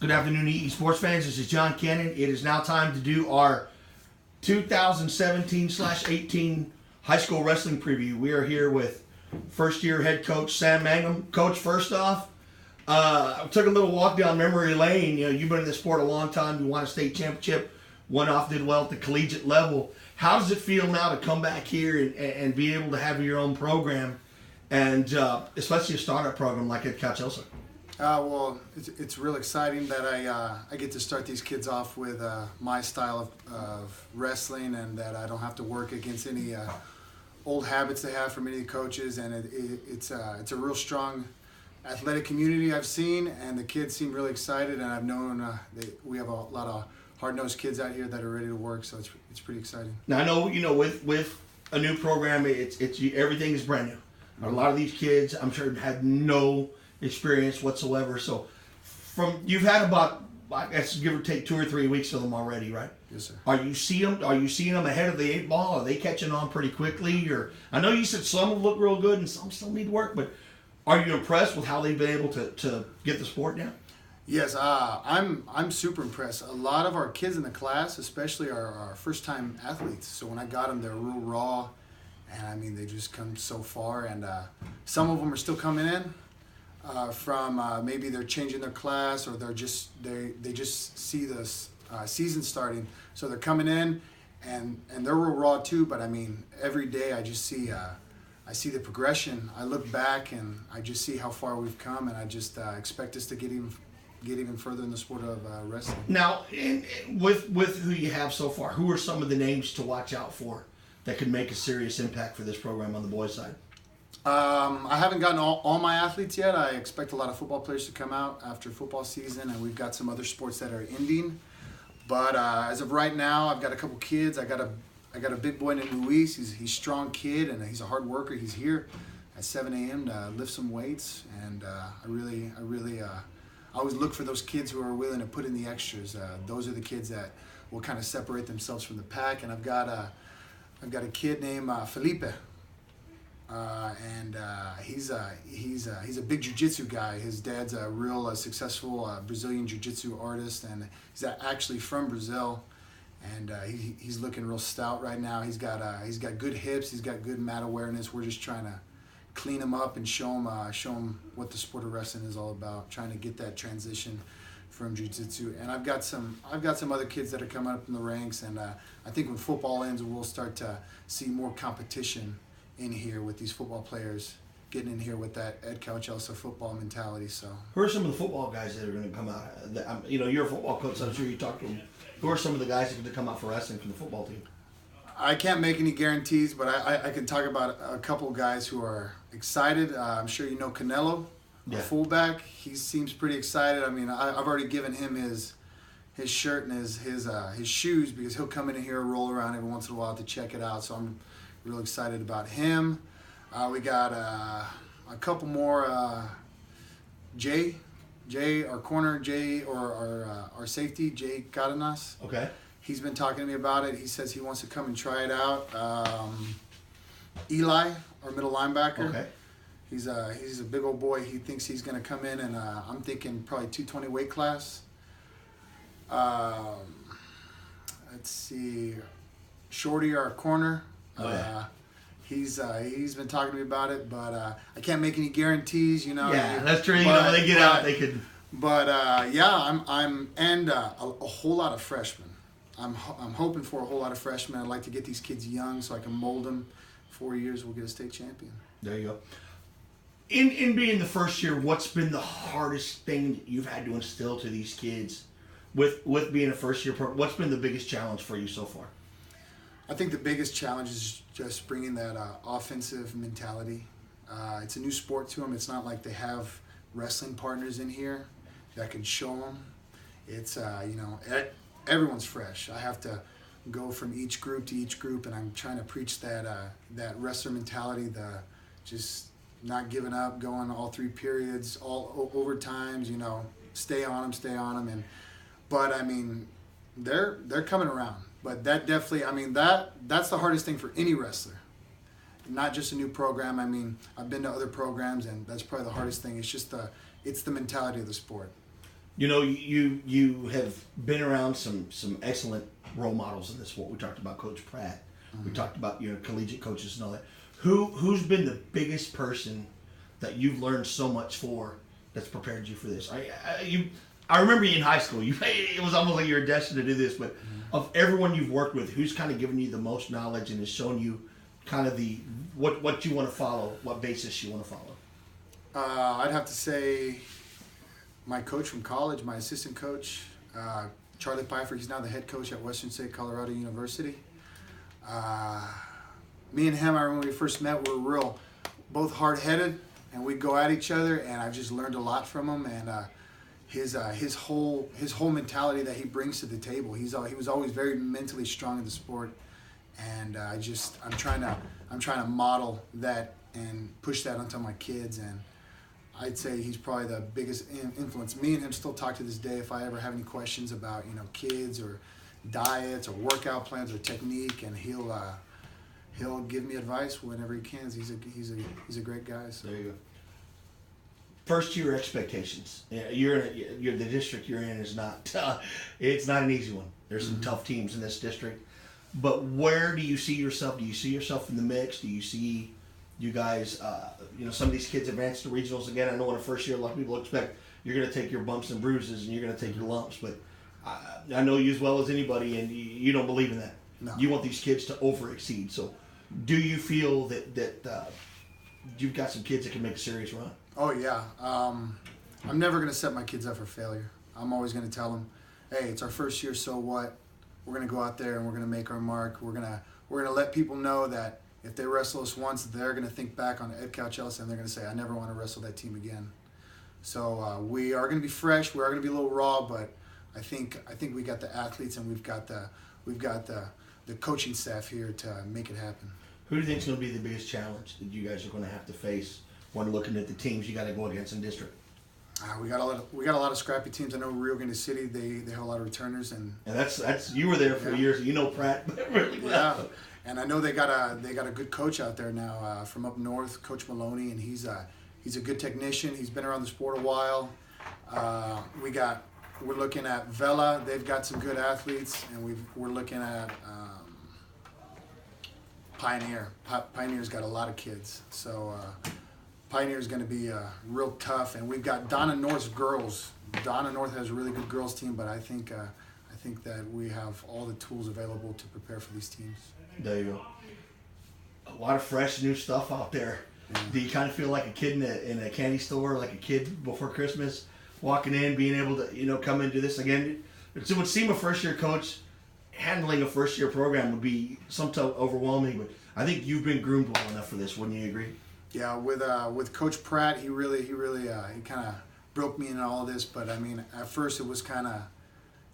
Good afternoon, EE Sports fans. This is John Cannon. It is now time to do our 2017/18 high school wrestling preview. We are here with first-year head coach Sam Mangum. Coach, first off, I took a little walk down memory lane. You know, you've been in the sport a long time. You won a state championship. Went off, did well at the collegiate level. How does it feel now to come back here and be able to have your own program, and especially a startup program like at Couch Elsa? Well, it's real exciting that I get to start these kids off with my style of wrestling, and that I don't have to work against any old habits they have from any of the coaches. And it's a real strong athletic community I've seen, and the kids seem really excited. And I've known we have a lot of hard-nosed kids out here that are ready to work, so it's pretty exciting. Now I know with a new program, it's everything is brand new. A lot of these kids, I'm sure, had no experience whatsoever. So, you've had about, I guess, give or take 2 or 3 weeks of them already, right? Yes, sir. Are you seeing them ahead of the 8 ball? Are they catching on pretty quickly? Or I know you said some look real good and some still need work, but are you impressed with how they've been able to get the sport down? Yes, I'm super impressed. A lot of our kids in the class, especially our first-time athletes. So when I got them, they're real raw, and I mean they just come so far. And some of them are still coming in from maybe they're changing their class, or they just see this season starting, so they're coming in, and they're real raw too. But I mean, every day I just see I see the progression. I look back and I just see how far we've come, and I just expect us to get even further in the sport of wrestling. Now, with who you have so far, who are some of the names to watch out for that could make a serious impact for this program on the boys' side? I haven't gotten all my athletes yet. I expect a lot of football players to come out after football season, and we've got some other sports that are ending. But as of right now, I've got a couple kids. I got a big boy named Luis. He's a strong kid, and he's a hard worker. He's here at 7 a.m. to lift some weights, and I always look for those kids who are willing to put in the extras. Those are the kids that will kind of separate themselves from the pack. And I've got a kid named Felipe, and he's a big jiu-jitsu guy. His dad's a real successful Brazilian jiu-jitsu artist, and he's actually from Brazil. And he's looking real stout right now. He's got good hips. He's got good mat awareness. We're just trying to clean him up and show him what the sport of wrestling is all about. Trying to get that transition from jiu-jitsu. And I've got some other kids that are coming up in the ranks. And I think when football ends, we'll start to see more competition in here with these football players getting in here with that Ed Couch Elsa football mentality. So, who are some of the football guys that are going to come out? You're a football coach, so I'm sure you talk to them. Who are some of the guys that are going to come out for wrestling from the football team? I can't make any guarantees, but I can talk about a couple of guys who are excited. I'm sure you know Canelo, a fullback. He seems pretty excited. I mean, I've already given him his shirt and his shoes, because he'll come in here and roll around every once in a while to check it out. So I'm real excited about him. We got a couple more. Jay, our corner, or our safety, Jay Cardenas. Okay. He's been talking to me about it. He says he wants to come and try it out. Eli, our middle linebacker. Okay. He's a big old boy. He thinks he's going to come in, and I'm thinking probably 220 weight class. Let's see, Shorty, our corner. Oh, yeah. He's been talking to me about it, but I can't make any guarantees. Yeah, that's true. When they get out, they could. But I'm and a whole lot of freshmen. I'm hoping for a whole lot of freshmen. I'd like to get these kids young so I can mold them. 4 years, we'll get a state champion. There you go. In being the first year, what's been the hardest thing that you've had to instill to these kids with being a first year pro? What's been the biggest challenge for you so far? I think the biggest challenge is just bringing that offensive mentality. It's a new sport to them. It's not like they have wrestling partners in here that can show them. It's everyone's fresh. I have to go from each group to each group, and I'm trying to preach that wrestler mentality, the just not giving up, going all 3 periods, all overtimes. Stay on them, but I mean, they're coming around. But that definitely, that's the hardest thing for any wrestler. Not just a new program. I mean, I've been to other programs, and that's probably the hardest thing. It's just it's the mentality of the sport. You know, you have been around some excellent role models in this sport. We talked about Coach Pratt. We talked about your collegiate coaches and all that. Who's been the biggest person that you've learned so much that's prepared you for this? I remember you in high school. It was almost like you were destined to do this. But of everyone you've worked with, who's kind of given you the most knowledge and has shown you kind of what you want to follow, what basis you want to follow? I'd have to say my coach from college, my assistant coach, Charlie Pfeiffer. He's now the head coach at Western State Colorado University. Me and him, I remember when we first met, we were both hard-headed, and we'd go at each other, and I've just learned a lot from him, and his whole mentality that he brings to the table. He was always very mentally strong in the sport, and I'm trying to model that and push that onto my kids, and I'd say he's probably the biggest influence. Me and him still talk to this day if I ever have any questions about kids or diets or workout plans or technique, and he'll give me advice whenever he can. He's a great guy. So. There you go. First year expectations. You're the district you're in is not it's not an easy one. There's some tough teams in this district, but where do you see yourself? Do you see yourself in the mix? Do you see you guys? Some of these kids advance to regionals again. I know in a first year, a lot of people expect you're going to take your bumps and bruises and you're going to take your lumps, but I know you as well as anybody, and you don't believe in that. No. You want these kids to over-exceed. So do you feel that you've got some kids that can make a serious run? Oh, yeah. I'm never going to set my kids up for failure. I'm always going to tell them, hey, it's our first year, so what? We're going to go out there and we're going to make our mark. We're going to let people know that if they wrestle us once, they're going to think back on Ed Couch-Ellis and they're going to say, I never want to wrestle that team again. So we are going to be fresh. We are going to be a little raw, but I think we got the athletes and we've got the coaching staff here to make it happen. Who do you think is going to be the biggest challenge that you guys are going to have to face when looking at the teams you got to go against in district? We got a lot of scrappy teams. I know Rio Grande City, they have a lot of returners, and that's you were there for years. You know Pratt really well. Yeah, and I know they got a good coach out there now from up north, Coach Maloney, and he's a good technician. He's been around the sport a while. We're looking at Vela. They've got some good athletes, and we're looking at Pioneer. Pioneer's got a lot of kids, so Pioneer's going to be real tough. And we've got Donna North's girls. Donna North has a really good girls team, but I think that we have all the tools available to prepare for these teams. There you go. A lot of fresh new stuff out there. Yeah. Do you kind of feel like a kid in a candy store, like a kid before Christmas, walking in, being able to come into this again? It would seem a first-year coach handling a first-year program would be sometimes overwhelming, but I think you've been groomed well enough for this. Wouldn't you agree? Yeah, with Coach Pratt, he kind of broke me in all of this. But I mean, at first it was kind of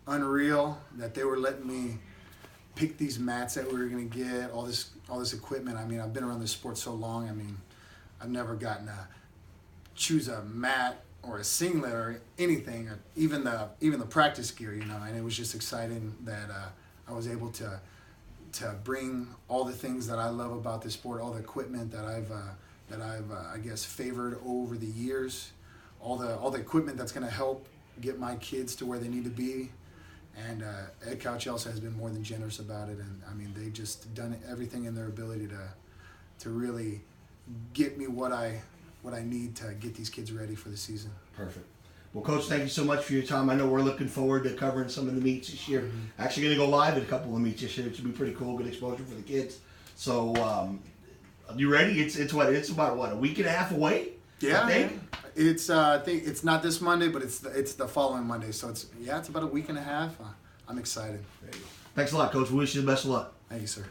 unreal that they were letting me pick these mats that we were going to get, all this equipment. I mean, I've been around this sport so long. I mean, I've never gotten to choose a mat or a singlet or anything, or even the practice gear, And it was just exciting that I was able to bring all the things that I love about this sport, all the equipment that I've I guess favored over the years, all the equipment that's going to help get my kids to where they need to be. And Ed Couch-Ellis has been more than generous about it, and I mean, they've just done everything in their ability to really get me what I need to get these kids ready for the season. Perfect. Well, Coach, thank you so much for your time. I know we're looking forward to covering some of the meets this year. Mm-hmm. Actually going to go live at a couple of meets this year. It should be pretty cool, good exposure for the kids. So, you ready? It's about a week and a half away? Yeah. I think? I think it's not this Monday, but it's the following Monday. So it's about a week and a half. I'm excited. There you go. Thanks a lot, Coach. We wish you the best of luck. Thank you, sir.